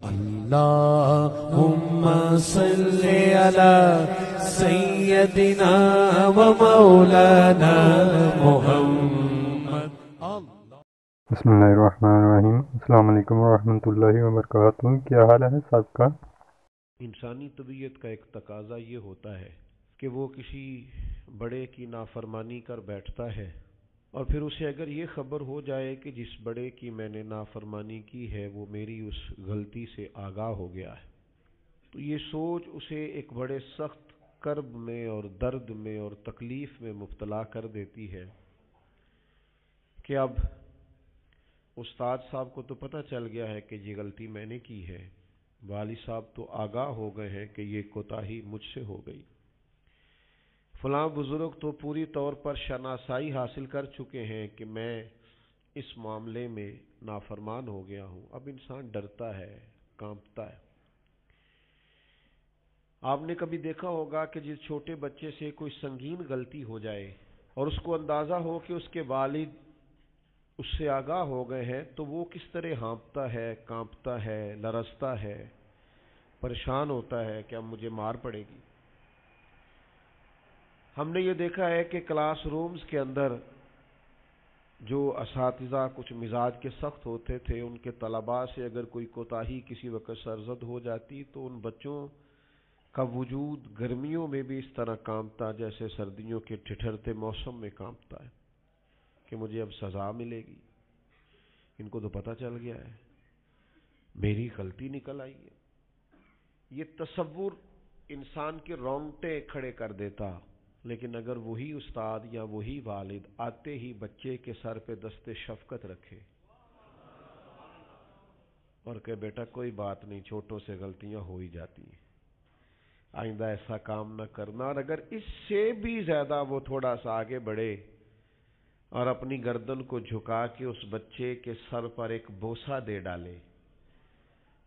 اللهم صل على سيدنا ومولانا محمد. بسم اللہ الرحمن الرحیم. السلام علیکم ورحمۃ اللہ وبرکاتہ. کیا حال ہے صاحب کا؟ انسانی طبیعت کا ایک تقاضا یہ ہوتا ہے کہ وہ کسی بڑے کی نافرمانی کر بیٹھتا ہے اور پھر اسے اگر یہ خبر ہو جائے کہ جس بڑے کی میں نے نافرمانی کی ہے وہ میری اس غلطی سے آگاہ ہو گیا ہے، تو یہ سوچ اسے ایک بڑے سخت کرب میں اور درد میں اور تکلیف میں مبتلا کر دیتی ہے کہ اب استاد صاحب کو تو پتہ چل گیا ہے کہ یہ غلطی میں نے کی ہے، والد صاحب تو آگاہ ہو گئے ہیں کہ یہ کوتاہی مجھ سے ہو گئی، فلاں بزرگ تو پوری طور پر شناسائی حاصل کر چکے ہیں کہ میں اس معاملے میں نافرمان ہو گیا ہوں. اب انسان ڈرتا ہے، کانپتا ہے. آپ نے کبھی دیکھا ہوگا کہ جس چھوٹے بچے سے کوئی سنگین غلطی ہو جائے اور اس کو اندازہ ہو کہ اس کے والد اس سے آگاہ ہو گئے ہیں تو وہ کس طرح ہانپتا ہے، کانپتا ہے، لرزتا ہے، پریشان ہوتا ہے کہ اب مجھے مار پڑے گی. ہم نے یہ دیکھا ہے کہ کلاس رومز کے اندر جو اساتذہ کچھ مزاج کے سخت ہوتے تھے ان کے طلباء سے اگر کوئی کوتاہی کسی وقت سرزد ہو جاتی تو ان بچوں کا وجود گرمیوں میں بھی اس طرح کانپتا جیسے سردیوں کے ٹھٹھرتے موسم میں کانپتا ہے کہ مجھے اب سزا ملے گی. ان کو تو پتہ چل گیا ہے میری غلطی نکل آئی ہے. یہ تصور انسان کے رونگٹے کھڑے کر دیتا، لیکن اگر وہی استاد یا وہی والد آتے ہی بچے کے سر پہ دست شفقت رکھے اور کہ بیٹا کوئی بات نہیں، چھوٹوں سے غلطیاں ہو ہی جاتی ہیں، آئندہ ایسا کام نہ کرنا، اور اگر اس سے بھی زیادہ وہ تھوڑا سا آگے بڑھے اور اپنی گردن کو جھکا کے اس بچے کے سر پر ایک بوسہ دے ڈالے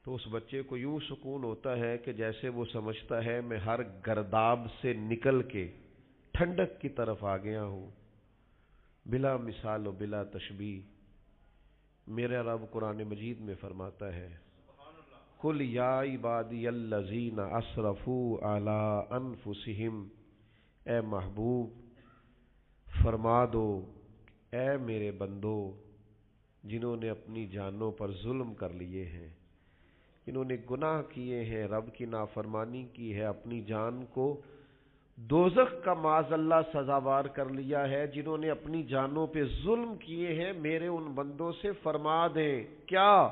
تو اس بچے کو یوں سکون ہوتا ہے کہ جیسے وہ سمجھتا ہے میں ہر گرداب سے نکل کے ٹھنڈک کی طرف آ گیا ہوں. بلا مثال و بلا تشبیہ میرا رب قرآن مجید میں فرماتا ہے قل یا عبادی الذین اسرفوا علی انفسہم، اے محبوب فرما دو اے میرے بندو جنہوں نے اپنی جانوں پر ظلم کر لیے ہیں، جنہوں نے گناہ کیے ہیں، رب کی نافرمانی کی ہے، اپنی جان کو دوزخ کا معاذ اللہ سزاوار کر لیا ہے، جنہوں نے اپنی جانوں پہ ظلم کیے ہیں، میرے ان بندوں سے فرما دیں کیا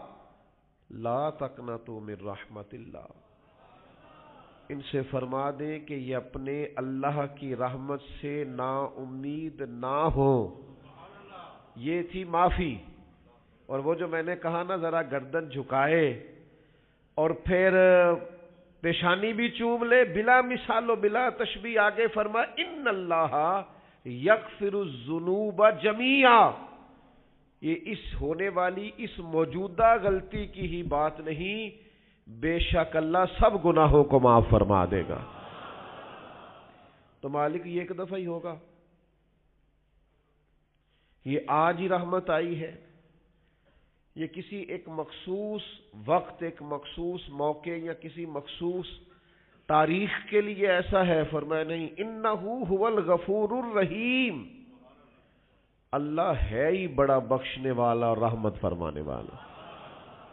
لا تقنطوا من رحمت اللہ، ان سے فرما دیں کہ یہ اپنے اللہ کی رحمت سے نا امید نہ ہو. یہ تھی معافی. اور وہ جو میں نے کہا نا ذرا گردن جھکائے اور پھر پیشانی بھی چوم لے، بلا مثال و بلا تشبیہ آگے فرما ان اللہ یغفر الذنوب جمیعا، یہ اس ہونے والی اس موجودہ غلطی کی ہی بات نہیں، بے شک اللہ سب گناہوں کو معاف فرما دے گا. تو مالک یہ ایک دفعہ ہی ہوگا، یہ آج ہی رحمت آئی ہے، یہ کسی ایک مخصوص وقت، ایک مخصوص موقع یا کسی مخصوص تاریخ کے لیے ایسا ہے؟ فرمایا نہیں، انہو هو الغفور الرحیم، اللہ ہے ہی بڑا بخشنے والا اور رحمت فرمانے والا.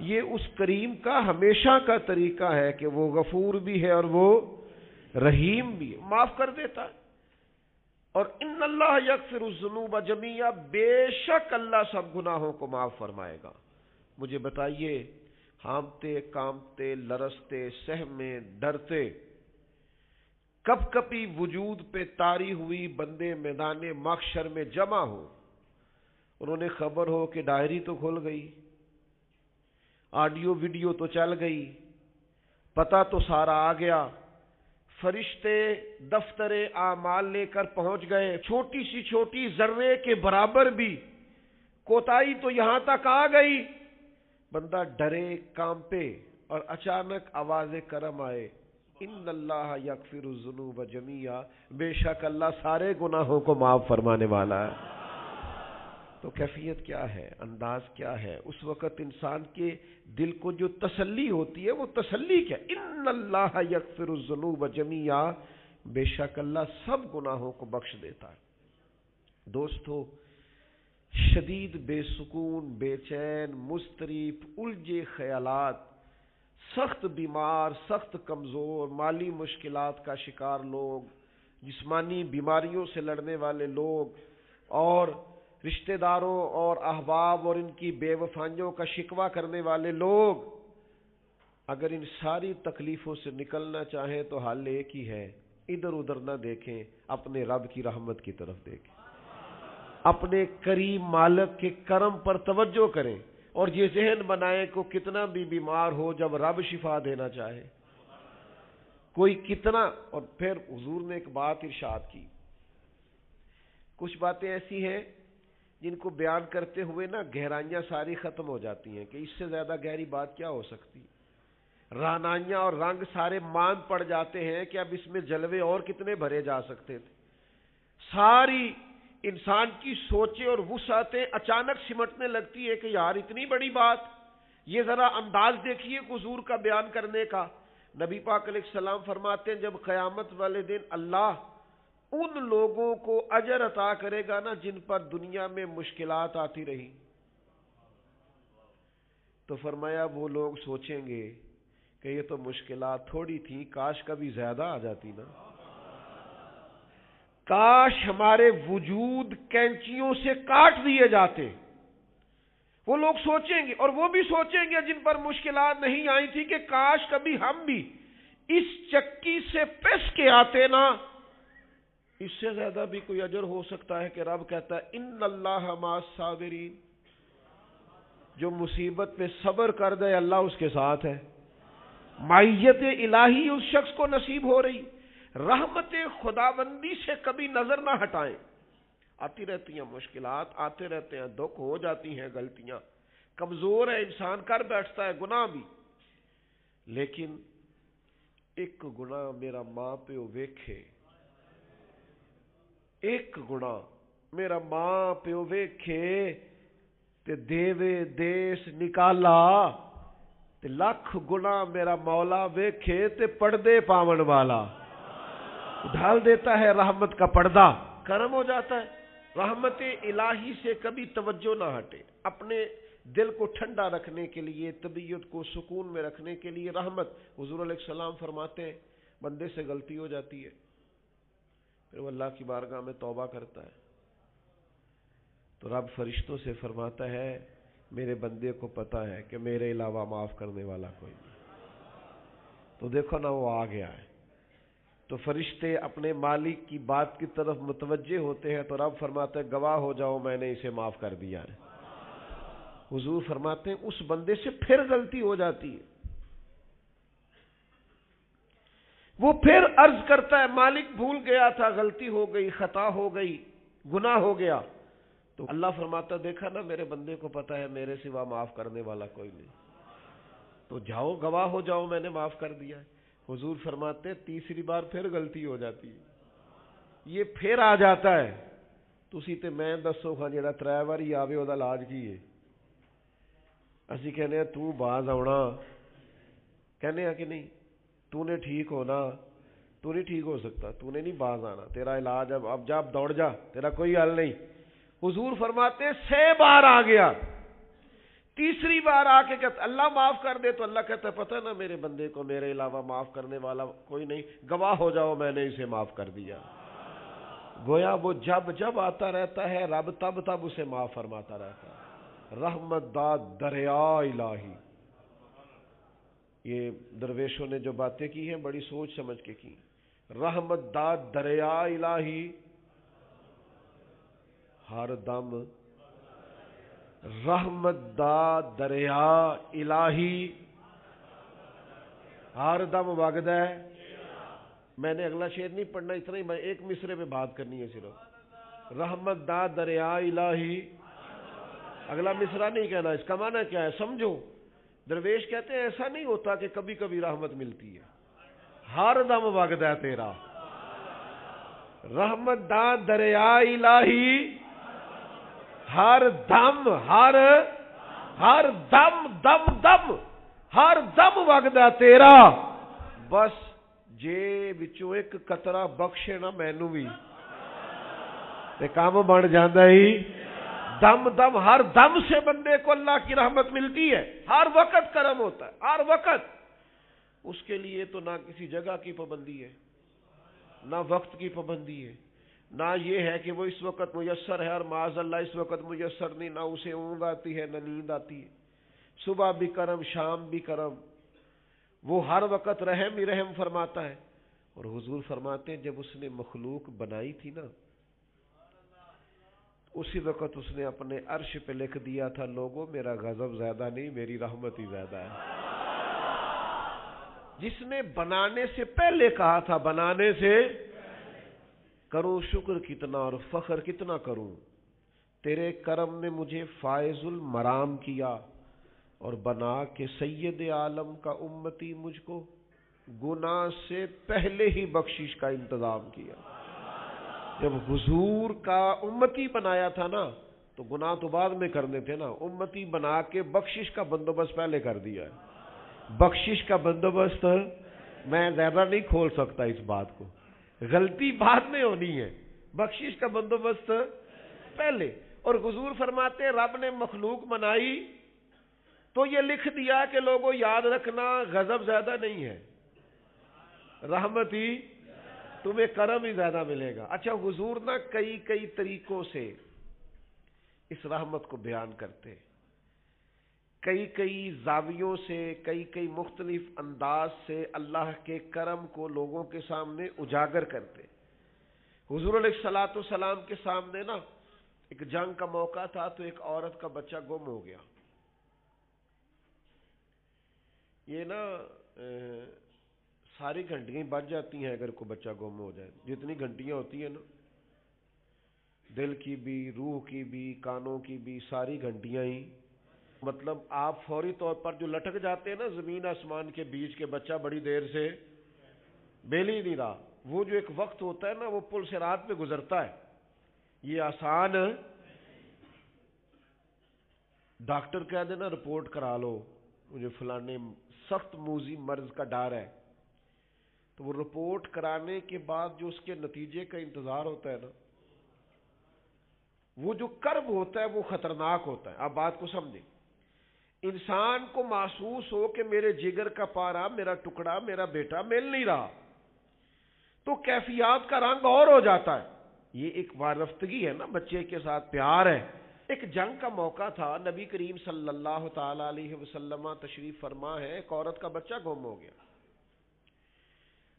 یہ اس کریم کا ہمیشہ کا طریقہ ہے کہ وہ غفور بھی ہے اور وہ رحیم بھی ہے، معاف کر دیتا ہے. اور ان اللہ یغفر الذنوب جمیعا، بے شک اللہ سب گناہوں کو معاف فرمائے گا. مجھے بتائیے ہانپتے، کانپتے، لرزتے، سہمے، ڈرتے، کب کبھی وجود پہ طاری ہوئی بندے میدان محشر میں جمع ہو، انہوں نے خبر ہو کہ ڈائری تو کھل گئی، آڈیو ویڈیو تو چل گئی، پتہ تو سارا آ گیا، فرشتے دفتر اعمال لے کر پہنچ گئے، چھوٹی سی چھوٹی ذرے کے برابر بھی کوتاہی تو یہاں تک آ گئی، بندہ ڈرے کانپے اور اچانک آواز کرم آئے ان اللہ یغفر الذنوب جمیعا، بے شک اللہ سارے گناہوں کو معاف فرمانے والا ہے. تو کیفیت کیا ہے، انداز کیا ہے، اس وقت انسان کے دل کو جو تسلی ہوتی ہے وہ تسلی کیا؟ ان اللہ یغفر الذنوب جمیعا، بے شک اللہ سب گناہوں کو بخش دیتا ہے۔ دوستو، شدید بے سکون، بے چین، مضطرب، الجھے خیالات، سخت بیمار، سخت کمزور، مالی مشکلات کا شکار لوگ، جسمانی بیماریوں سے لڑنے والے لوگ، اور رشتہ داروں اور احباب اور ان کی بے وفائیوں کا شکوہ کرنے والے لوگ، اگر ان ساری تکلیفوں سے نکلنا چاہیں تو حل ایک ہی ہے، ادھر ادھر نہ دیکھیں، اپنے رب کی رحمت کی طرف دیکھیں، اپنے کریم مالک کے کرم پر توجہ کریں، اور یہ ذہن بنائیں کہ کتنا بھی بیمار ہو، جب رب شفا دینا چاہے، کوئی کتنا۔ اور پھر حضور نے ایک بات ارشاد کی، کچھ باتیں ایسی ہیں جن کو بیان کرتے ہوئے نا گہرائیاں ساری ختم ہو جاتی ہیں کہ اس سے زیادہ گہری بات کیا ہو سکتی، رعنائیاں اور رنگ سارے مان پڑ جاتے ہیں کہ اب اس میں جلوے اور کتنے بھرے جا سکتے تھے۔ ساری انسان کی سوچیں اور وسعتیں اچانک سمٹنے لگتی ہے کہ یار اتنی بڑی بات، یہ ذرا انداز دیکھیے حضور کا بیان کرنے کا۔ نبی پاک علیہ السلام فرماتے ہیں جب قیامت والے دن اللہ ان لوگوں کو اجر عطا کرے گا نا جن پر دنیا میں مشکلات آتی رہی، تو فرمایا وہ لوگ سوچیں گے کہ یہ تو مشکلات تھوڑی تھی، کاش کبھی زیادہ آ جاتی نا، کاش ہمارے وجود کینچیوں سے کاٹ دیے جاتے۔ وہ لوگ سوچیں گے، اور وہ بھی سوچیں گے جن پر مشکلات نہیں آئی تھی کہ کاش کبھی ہم بھی اس چکی سے پس کے آتے نا، اس سے زیادہ بھی کوئی اجر ہو سکتا ہے کہ رب کہتا ہے ان اللہ مع الصابرین، جو مصیبت پہ صبر کر دے اللہ اس کے ساتھ ہے۔ معیت الہی اس شخص کو نصیب ہو رہی، رحمت خداوندی سے کبھی نظر نہ ہٹائیں۔ آتی رہتی ہیں مشکلات، آتے رہتے ہیں دکھ، ہو جاتی ہیں غلطیاں، کمزور ہے انسان، کر بیٹھتا ہے گناہ بھی، لیکن ایک گناہ میرا ماں پیو ویکھے، ایک گناہ میرا ماں پیو ویکھے تے دیوے دیس نکالا، تے لکھ گناہ میرا مولا ویکھے تے پردے پاون والا، ڈھال دیتا ہے رحمت کا پردہ، کرم ہو جاتا ہے۔ رحمت الہی سے کبھی توجہ نہ ہٹے، اپنے دل کو ٹھنڈا رکھنے کے لیے، طبیعت کو سکون میں رکھنے کے لیے رحمت۔ حضور علیہ السلام فرماتے ہیں بندے سے غلطی ہو جاتی ہے، پھر وہ اللہ کی بارگاہ میں توبہ کرتا ہے تو رب فرشتوں سے فرماتا ہے میرے بندے کو پتا ہے کہ میرے علاوہ معاف کرنے والا کوئی نہیں، تو دیکھو نا وہ آ گیا ہے، تو فرشتے اپنے مالک کی بات کی طرف متوجہ ہوتے ہیں تو رب فرماتا ہے گواہ ہو جاؤ میں نے اسے معاف کر دیا ہے۔ حضور فرماتے ہیں اس بندے سے پھر غلطی ہو جاتی ہے، وہ پھر عرض کرتا ہے مالک بھول گیا تھا، غلطی ہو گئی، خطا ہو گئی، گناہ ہو گیا، تو اللہ فرماتا دیکھا نا میرے بندے کو پتا ہے میرے سوا معاف کرنے والا کوئی نہیں، تو جاؤ گواہ ہو جاؤ میں نے معاف کر دیا ہے۔ حضور فرماتے تیسری بار پھر غلطی ہو جاتی ہے، یہ پھر آ جاتا ہے، تسی تے میں دسو ہاں جڑا 3 واری آوے او دا علاج کی ہے؟ اسی کہنے ہیں تو باز آنا، کہنے ہیں کہ نہیں، تو نے ٹھیک ہونا، تو نہیں ٹھیک ہو سکتا، تو نے نہیں باز آنا، تیرا علاج اب جا دوڑ جا، تیرا کوئی حل نہیں۔ حضور فرماتے ہیں 6 بار آ گیا، تیسری بار آ کے کہتا اللہ معاف کر دے، تو اللہ کہتا ہے پتہ نا میرے بندے کو میرے علاوہ معاف کرنے والا کوئی نہیں، گواہ ہو جاؤ میں نے اسے معاف کر دیا۔ گویا وہ جب جب آتا رہتا ہے رب تب تب اسے معاف فرماتا رہتا ہے۔ رحمت داد دریا الہی، یہ درویشوں نے جو باتیں کی ہیں بڑی سوچ سمجھ کے کی۔ رحمت داد دریا الہی ہر دم، رحمت دا دریا الہی ہر دم وگدا ہے۔ میں نے اگلا شعر نہیں پڑھنا، اتنا ہی میں ایک مصرے پہ بات کرنی ہے صرف، رحمت دا دریا الہی، اگلا مصرع نہیں کہنا، اس کا معنی کیا ہے سمجھو۔ درویش کہتے ہیں ایسا نہیں ہوتا کہ کبھی کبھی رحمت ملتی ہے، ہر دم وگدا ہے تیرا، رحمت دا دریا الہی ہر دم ہر دم دم دم ہر دم وگدا تیرا، بس جے وچوں ایک قطرہ بخشے نا مینوں بھی تے کام بن جاندا ہی۔ دم دم ہر دم سے بندے کو اللہ کی رحمت ملتی ہے، ہر وقت کرم ہوتا ہے، ہر وقت۔ اس کے لیے تو نہ کسی جگہ کی پابندی ہے، نہ وقت کی پابندی ہے، نہ یہ ہے کہ وہ اس وقت میسر ہے اور معاذ اللہ اس وقت میسر نہیں، نہ اسے اونگ آتی ہے نہ نیند آتی ہے۔ صبح بھی کرم، شام بھی کرم، وہ ہر وقت رحم ہی رحم فرماتا ہے۔ اور حضور فرماتے ہیں جب اس نے مخلوق بنائی تھی نا، اسی وقت اس نے اپنے عرش پہ لکھ دیا تھا، لوگوں میرا غضب زیادہ نہیں، میری رحمت ہی زیادہ ہے۔ جس نے بنانے سے پہلے کہا تھا، بنانے سے کروں شکر کتنا اور فخر کتنا کروں، تیرے کرم نے مجھے فائز المرام کیا اور بنا کے سید عالم کا امتی مجھ کو گناہ سے پہلے ہی بخشش کا انتظام کیا۔ جب حضور کا امتی بنایا تھا نا تو گناہ تو بعد میں کرنے تھے نا، امتی بنا کے بخشش کا بندوبست پہلے کر دیا ہے۔ بخشش کا بندوبست میں زیادہ نہیں کھول سکتا اس بات کو، غلطی بعد میں ہونی ہے، بخشش کا بندوبست پہلے۔ اور حضور فرماتے ہیں رب نے مخلوق بنائی تو یہ لکھ دیا کہ لوگوں یاد رکھنا غضب زیادہ نہیں ہے، رحمت ہی، تمہیں کرم ہی زیادہ ملے گا۔ اچھا حضور نا کئی طریقوں سے اس رحمت کو بیان کرتے، کئی زاویوں سے، کئی مختلف انداز سے اللہ کے کرم کو لوگوں کے سامنے اجاگر کرتے۔ حضور علیہ الصلوۃ والسلام کے سامنے نا ایک جنگ کا موقع تھا تو ایک عورت کا بچہ گم ہو گیا۔ یہ نا ساری گھنٹیاں بج جاتی ہیں اگر کوئی بچہ گم ہو جائے، جتنی گھنٹیاں ہوتی ہیں نا، دل کی بھی، روح کی بھی، کانوں کی بھی، ساری گھنٹیاں ہی، مطلب آپ فوری طور پر جو لٹک جاتے ہیں نا زمین آسمان کے بیچ کے، بچہ بڑی دیر سے بیل ہی نہیں رہا، وہ جو ایک وقت ہوتا ہے نا وہ پل سے رات پہ گزرتا ہے، یہ آسان۔ ڈاکٹر کہہ دینا رپورٹ کرا لو مجھے فلانے سخت موذی مرض کا ڈر ہے، تو وہ رپورٹ کرانے کے بعد جو اس کے نتیجے کا انتظار ہوتا ہے نا، وہ جو کرب ہوتا ہے وہ خطرناک ہوتا ہے۔ آپ بات کو سمجھیں، انسان کو محسوس ہو کہ میرے جگر کا پارا، میرا ٹکڑا، میرا بیٹا مل نہیں رہا، تو کیفیات کا رنگ اور ہو جاتا ہے۔ یہ ایک وارفتگی ہے نا، بچے کے ساتھ پیار ہے۔ ایک جنگ کا موقع تھا، نبی کریم صلی اللہ تعالی علیہ وسلم تشریف فرما ہے، ایک عورت کا بچہ گم ہو گیا،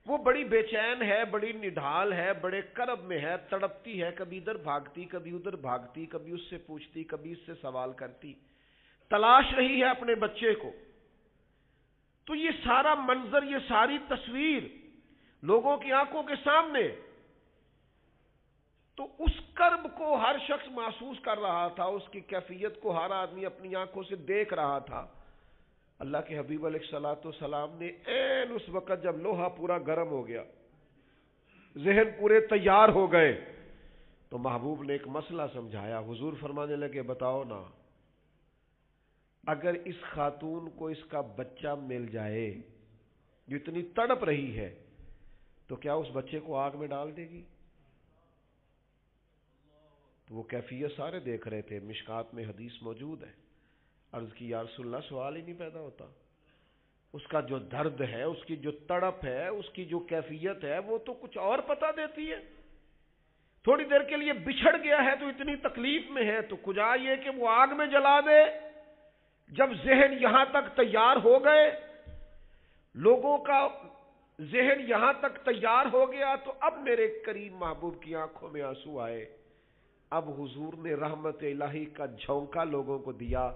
وہ بڑی بے چین ہے، بڑی نڈھال ہے، بڑے کرب میں ہے، تڑپتی ہے، کبھی ادھر بھاگتی کبھی ادھر بھاگتی، کبھی اس سے پوچھتی کبھی اس سے سوال کرتی، تلاش رہی ہے اپنے بچے کو۔ تو یہ سارا منظر، یہ ساری تصویر لوگوں کی آنکھوں کے سامنے، تو اس کرب کو ہر شخص محسوس کر رہا تھا، اس کی کیفیت کو ہر آدمی اپنی آنکھوں سے دیکھ رہا تھا۔ اللہ کے حبیب علیہ الصلوۃ والسلام نے عین اس وقت جب لوہا پورا گرم ہو گیا، ذہن پورے تیار ہو گئے، تو محبوب نے ایک مسئلہ سمجھایا۔ حضور فرمانے لگے بتاؤ نا، اگر اس خاتون کو اس کا بچہ مل جائے جو اتنی تڑپ رہی ہے، تو کیا اس بچے کو آگ میں ڈال دے گی؟ تو وہ کیفیت سارے دیکھ رہے تھے، مشکات میں حدیث موجود ہے۔ عرض کی یا رسول اللہ، سوال ہی نہیں پیدا ہوتا، اس کا جو درد ہے، اس کی جو تڑپ ہے، اس کی جو کیفیت ہے، وہ تو کچھ اور پتہ دیتی ہے۔ تھوڑی دیر کے لیے بچھڑ گیا ہے تو اتنی تکلیف میں ہے، تو کجا یہ کہ وہ آگ میں جلا دے۔ جب ذہن یہاں تک تیار ہو گئے، لوگوں کا ذہن یہاں تک تیار ہو گیا، تو اب میرے کریم محبوب کی آنکھوں میں آنسو آئے۔ اب حضور نے رحمت الہی کا جھونکا لوگوں کو دیا۔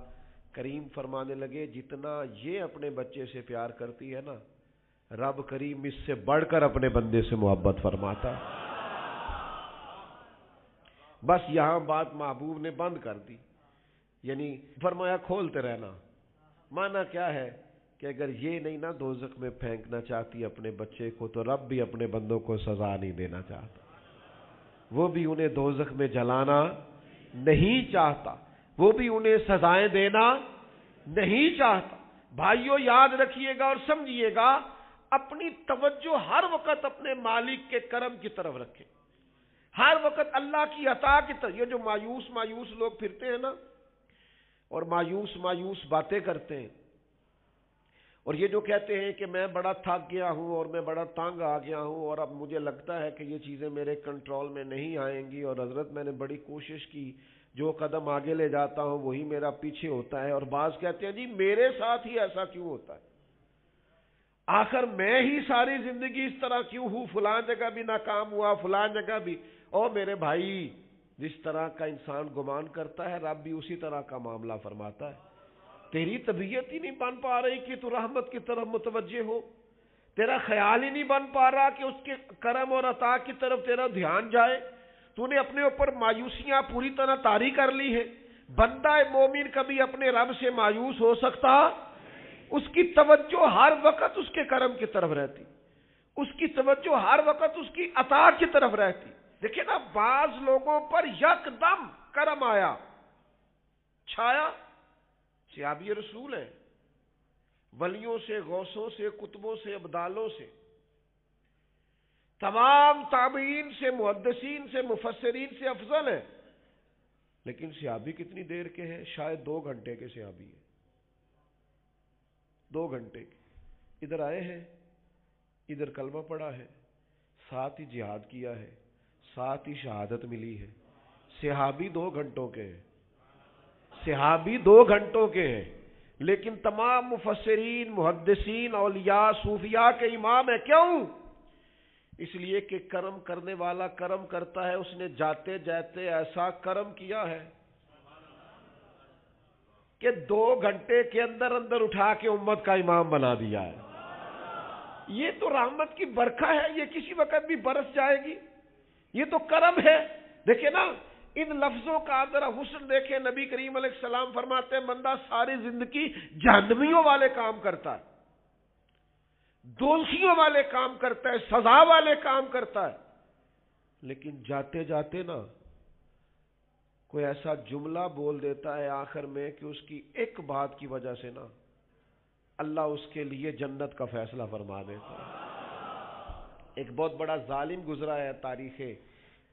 کریم فرمانے لگے جتنا یہ اپنے بچے سے پیار کرتی ہے نا، رب کریم اس سے بڑھ کر اپنے بندے سے محبت فرماتا۔ بس یہاں بات محبوب نے بند کر دی، یعنی فرمایا کھولتے رہنا۔ معنی کیا ہے کہ اگر یہ نہیں نا دوزخ میں پھینکنا چاہتی اپنے بچے کو، تو رب بھی اپنے بندوں کو سزا نہیں دینا چاہتا، وہ بھی انہیں دوزخ میں جلانا نہیں چاہتا، وہ بھی انہیں سزائیں دینا نہیں چاہتا۔ بھائیو یاد رکھیے گا اور سمجھیے گا، اپنی توجہ ہر وقت اپنے مالک کے کرم کی طرف رکھیں، ہر وقت اللہ کی عطا کی طرف۔ یہ جو مایوس لوگ پھرتے ہیں نا اور مایوس باتیں کرتے ہیں، اور یہ جو کہتے ہیں کہ میں بڑا تھک گیا ہوں اور میں بڑا تنگ آ گیا ہوں اور اب مجھے لگتا ہے کہ یہ چیزیں میرے کنٹرول میں نہیں آئیں گی، اور حضرت میں نے بڑی کوشش کی، جو قدم آگے لے جاتا ہوں وہی میرا پیچھے ہوتا ہے، اور بعض کہتے ہیں جی میرے ساتھ ہی ایسا کیوں ہوتا ہے، آخر میں ہی ساری زندگی اس طرح کیوں ہوں، فلاں جگہ بھی ناکام ہوا، فلاں جگہ بھی۔ اور میرے بھائی، جس طرح کا انسان گمان کرتا ہے رب بھی اسی طرح کا معاملہ فرماتا ہے۔ تیری طبیعت ہی نہیں بن پا رہی کہ تو رحمت کی طرف متوجہ ہو، تیرا خیال ہی نہیں بن پا رہا کہ اس کے کرم اور عطا کی طرف تیرا دھیان جائے، تو نے اپنے اوپر مایوسیاں پوری طرح طاری کر لی ہے۔ بندہ مومن کبھی اپنے رب سے مایوس ہو سکتا، اس کی توجہ ہر وقت اس کے کرم کی طرف رہتی، اس کی توجہ ہر وقت اس کی عطا کی طرف رہتی۔ دیکھیں نا، بعض لوگوں پر یکدم کرم آیا، چھایا، صحابی رسول ہیں، ولیوں سے، غوثوں سے، قطبوں سے، ابدالوں سے، تمام تابعین سے، محدثین سے، مفسرین سے افضل ہیں، لیکن صحابی کتنی دیر کے ہیں؟ شاید 2 گھنٹے کے صحابی ہیں، 2 گھنٹے کے۔ ادھر آئے ہیں، ادھر کلمہ پڑھا ہے، ساتھ ہی جہاد کیا ہے، ساتھ ہی شہادت ملی ہے۔ صحابی 2 گھنٹوں کے ہیں، صحابی 2 گھنٹوں کے ہیں، لیکن تمام مفسرین، محدثین، اولیاء، صوفیاء کے امام ہیں۔ کیوں؟ اس لیے کہ کرم کرنے والا کرم کرتا ہے، اس نے جاتے جاتے ایسا کرم کیا ہے کہ 2 گھنٹے کے اندر اٹھا کے امت کا امام بنا دیا ہے۔ یہ تو رحمت کی برکھا ہے، یہ کسی وقت بھی برس جائے گی، یہ تو کرم ہے۔ دیکھیں نا، ان لفظوں کا ذرا حسن دیکھیں۔ نبی کریم علیہ السلام فرماتے ہیں بندہ ساری زندگی جہنمیوں والے کام کرتا ہے، دوزخیوں والے کام کرتا ہے، سزا والے کام کرتا ہے، لیکن جاتے جاتے نا کوئی ایسا جملہ بول دیتا ہے آخر میں کہ اس کی ایک بات کی وجہ سے نا اللہ اس کے لیے جنت کا فیصلہ فرما دیتا ہے۔ ایک بہت بڑا ظالم گزرا ہے تاریخ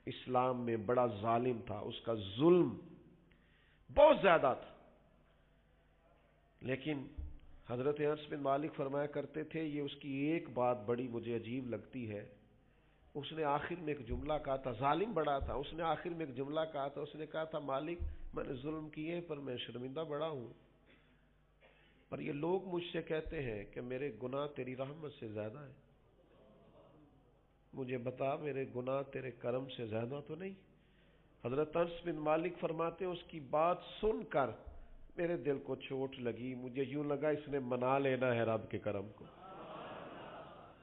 اسلام میں، بڑا ظالم تھا، اس کا ظلم بہت زیادہ تھا، لیکن حضرت انس بن مالک فرمایا کرتے تھے، یہ اس کی ایک بات بڑی مجھے عجیب لگتی ہے، اس نے آخر میں ایک جملہ کہا تھا، ظالم بڑا تھا، اس نے آخر میں ایک جملہ کہا تھا، اس نے کہا تھا مالک میں نے ظلم کیے پر میں شرمندہ بڑا ہوں، پر یہ لوگ مجھ سے کہتے ہیں کہ میرے گناہ تیری رحمت سے زیادہ ہیں، مجھے بتا میرے گناہ تیرے کرم سے زیادہ تو نہیں؟ حضرت انس بن مالک فرماتے ہیں اس کی بات سن کر میرے دل کو چوٹ لگی، مجھے یوں لگا اس نے منا لینا ہے رب کے کرم کو۔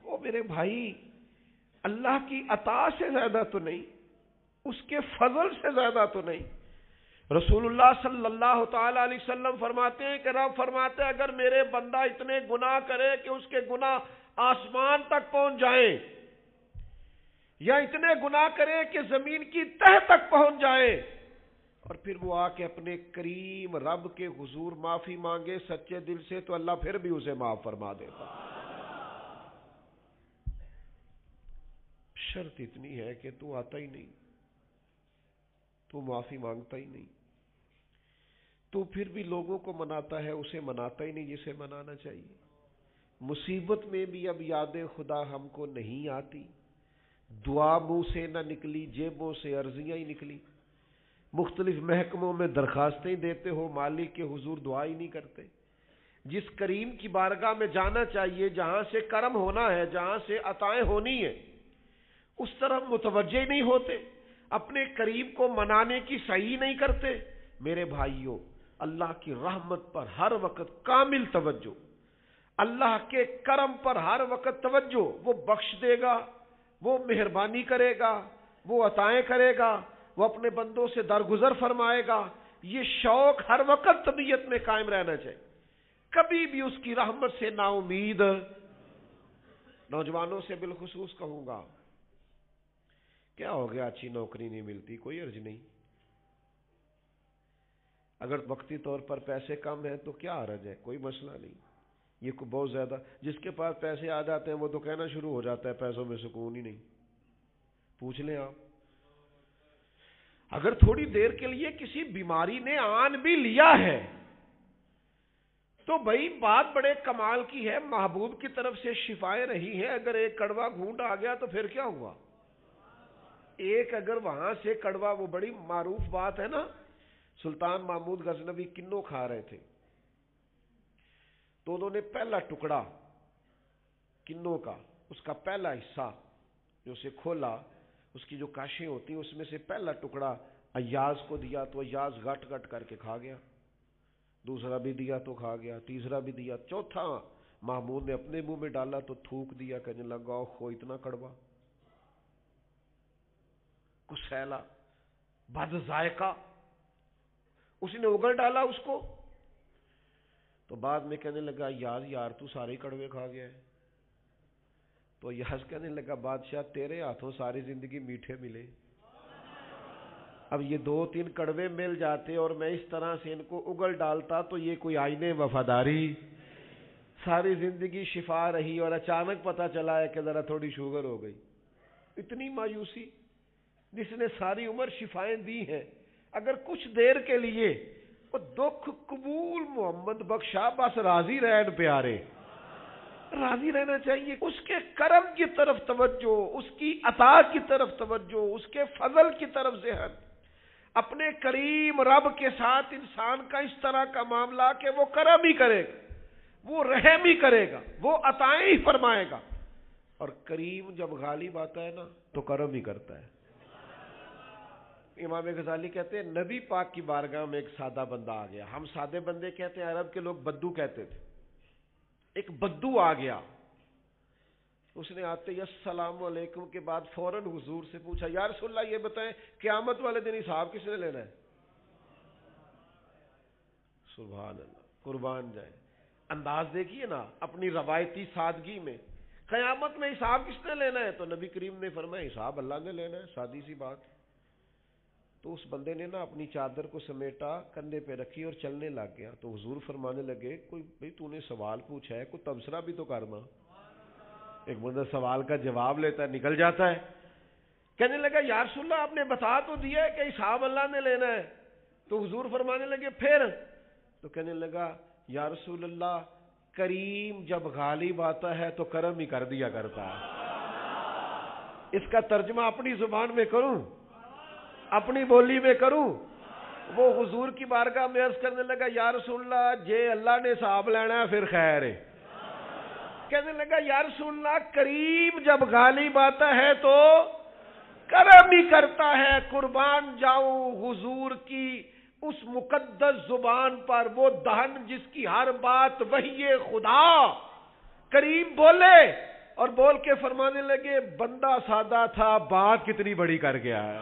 وہ میرے بھائی اللہ کی عطا سے زیادہ تو نہیں، اس کے فضل سے زیادہ تو نہیں۔ رسول اللہ صلی اللہ تعالی علیہ وسلم فرماتے ہیں کہ رب فرماتے ہیں اگر میرے بندہ اتنے گناہ کرے کہ اس کے گناہ آسمان تک پہنچ جائیں، یا اتنے گناہ کرے کہ زمین کی تہ تک پہنچ جائے، اور پھر وہ آ کے اپنے کریم رب کے حضور معافی مانگے سچے دل سے، تو اللہ پھر بھی اسے معاف فرما دیتا۔ شرط اتنی ہے کہ تو آتا ہی نہیں، تو معافی مانگتا ہی نہیں، تو پھر بھی لوگوں کو مناتا ہے، اسے مناتا ہی نہیں جسے منانا چاہیے۔ مصیبت میں بھی اب یاد خدا ہم کو نہیں آتی، دعا منہ سے نہ نکلی، جیبوں سے عرضیاں ہی نکلی، مختلف محکموں میں درخواستیں دیتے ہو، مالک کے حضور دعا ہی نہیں کرتے۔ جس کریم کی بارگاہ میں جانا چاہیے، جہاں سے کرم ہونا ہے، جہاں سے عطائیں ہونی ہے، اس طرف متوجہ نہیں ہوتے، اپنے کریم کو منانے کی صحیح نہیں کرتے۔ میرے بھائیوں، اللہ کی رحمت پر ہر وقت کامل توجہ، اللہ کے کرم پر ہر وقت توجہ، وہ بخش دے گا، وہ مہربانی کرے گا، وہ عطائیں کرے گا، وہ اپنے بندوں سے درگزر فرمائے گا، یہ شوق ہر وقت طبیعت میں قائم رہنا چاہیے، کبھی بھی اس کی رحمت سے نا امید۔ نوجوانوں سے بالخصوص کہوں گا، کیا ہو گیا اچھی نوکری نہیں ملتی، کوئی عرض نہیں، اگر وقتی طور پر پیسے کم ہیں تو کیا حرج ہے، کوئی مسئلہ نہیں. یہ کوئی بہت زیادہ، جس کے پاس پیسے آ جاتے ہیں وہ تو کہنا شروع ہو جاتا ہے پیسوں میں سکون ہی نہیں. پوچھ لیں آپ. اگر تھوڑی دیر کے لیے کسی بیماری نے آن بھی لیا ہے تو بھائی بات بڑے کمال کی ہے، محبوب کی طرف سے شفائیں رہی ہیں. اگر ایک کڑوا گھونٹ آ گیا تو پھر کیا ہوا؟ ایک اگر وہاں سے کڑوا، وہ بڑی معروف بات ہے نا، سلطان محمود غزنوی کنو کھا رہے تھے تو انہوں نے پہلا ٹکڑا کنو کا، اس کا پہلا حصہ جو اسے کھولا، اس کی جو کاشیں ہوتی ہیں اس میں سے پہلا ٹکڑا ایاز کو دیا تو ایاز گٹ گٹ کر کے کھا گیا. دوسرا بھی دیا تو کھا گیا، تیسرا بھی دیا، چوتھا محمود نے اپنے منہ میں ڈالا تو تھوک دیا، کہنے لگا خو اتنا کڑوا، کسیلا، بد ذائقہ. اس نے اگل ڈالا اس کو تو بعد میں کہنے لگا یار تو سارے کڑوے کھا گیا ہے. تو یاز کہنے لگا بادشاہ تیرے ہاتھوں ساری زندگی میٹھے ملے، اب یہ 2-3 کڑوے مل جاتے اور میں اس طرح سے ان کو اگل ڈالتا تو یہ کوئی آئینے وفاداری، ساری زندگی شفا رہی اور اچانک پتہ چلا ہے کہ ذرا تھوڑی شوگر ہو گئی. اتنی مایوسی جس نے ساری عمر شفائیں دی ہیں، اگر کچھ دیر کے لیے وہ دکھ قبول محمد بخشا، بس راضی رہن پیارے، راضی رہنا چاہیے. اس کے کرم کی طرف توجہ، اس کی عطا کی طرف توجہ، اس کے فضل کی طرف ذہن. اپنے کریم رب کے ساتھ انسان کا اس طرح کا معاملہ کہ وہ کرم ہی کرے گا، وہ رحم ہی کرے گا، وہ عطائیں ہی فرمائے گا. اور کریم جب غالب آتا ہے نا تو کرم ہی کرتا ہے. امام غزالی کہتے ہیں نبی پاک کی بارگاہ میں ایک سادہ بندہ آ گیا. ہم سادے بندے کہتے ہیں، عرب کے لوگ بدو کہتے تھے. ایک بدو آ گیا، اس نے آتے ہی السلام علیکم کے بعد فوراً حضور سے پوچھا یا رسول اللہ یہ بتائیں قیامت والے دن حساب کس نے لینا ہے؟ سبحان اللہ، قربان جائے. انداز دیکھیے نا اپنی روایتی سادگی میں، قیامت میں حساب کس نے لینا ہے؟ تو نبی کریم نے فرمایا حساب اللہ نے لینا ہے، سادی سی بات. تو اس بندے نے نا اپنی چادر کو سمیٹا، کندھے پہ رکھی اور چلنے لگ گیا. تو حضور فرمانے لگے کوئی بھئی تو نے سوال پوچھا ہے، کوئی تبصرہ بھی تو کرنا. ایک بندہ سوال کا جواب لیتا ہے نکل جاتا ہے. کہنے لگا یا رسول اللہ آپ نے بتا تو دیا ہے کہ حساب اللہ نے لینا ہے. تو حضور فرمانے لگے پھر؟ تو کہنے لگا یا رسول اللہ کریم جب غالب آتا ہے تو کرم ہی کر دیا کرتا ہے. اس کا ترجمہ اپنی زبان میں کروں، اپنی بولی میں کروں. وہ حضور کی بارگاہ میں عرض کرنے لگا یا رسول اللہ جے اللہ نے حساب لینا ہے پھر خیر ہے. کہنے لگا یا رسول اللہ کریم جب غالب آتا ہے تو کرم ہی کرتا ہے. قربان جاؤں حضور کی اس مقدس زبان پر، وہ دہن جس کی ہر بات وحی خدا. کریم بولے اور بول کے فرمانے لگے بندہ سادہ تھا، بات کتنی بڑی کر گیا ہے،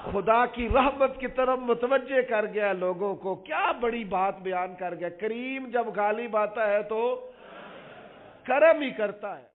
خدا کی رحمت کی طرف متوجہ کر گیا لوگوں کو، کیا بڑی بات بیان کر گیا. کریم جب غالب آتا ہے تو کرم ہی کرتا ہے.